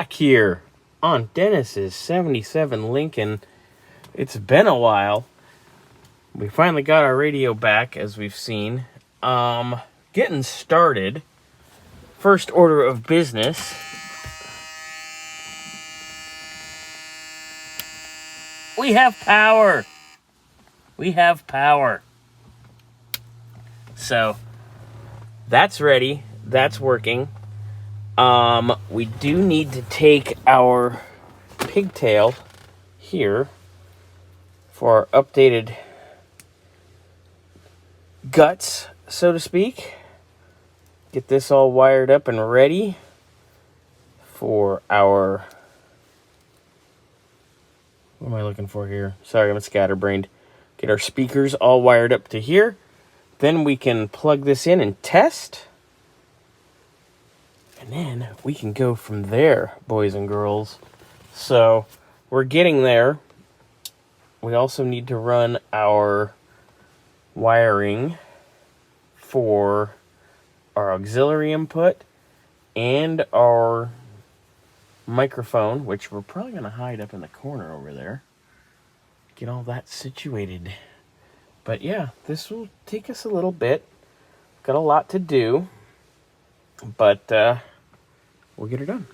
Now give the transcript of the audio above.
back here on Dennis's 77 Lincoln. It's been a while. We finally got our radio back, as we've seen. Getting started. First order of business. We have power. We have power. So, that's ready. That's working. We do need to take our pigtail here for our updated guts, so to speak. Get this all wired up and ready for our... What am I looking for here? Sorry, I'm scatterbrained. Get our speakers all wired up to here. Then we can plug this in and test. And then we can go from there, boys and girls. So, we're getting there. We also need to run our wiring for our auxiliary input and our microphone, which we're probably going to hide up in the corner over there. Get all that situated. But yeah, this will take us a little bit. Got a lot to do. But we'll get her done.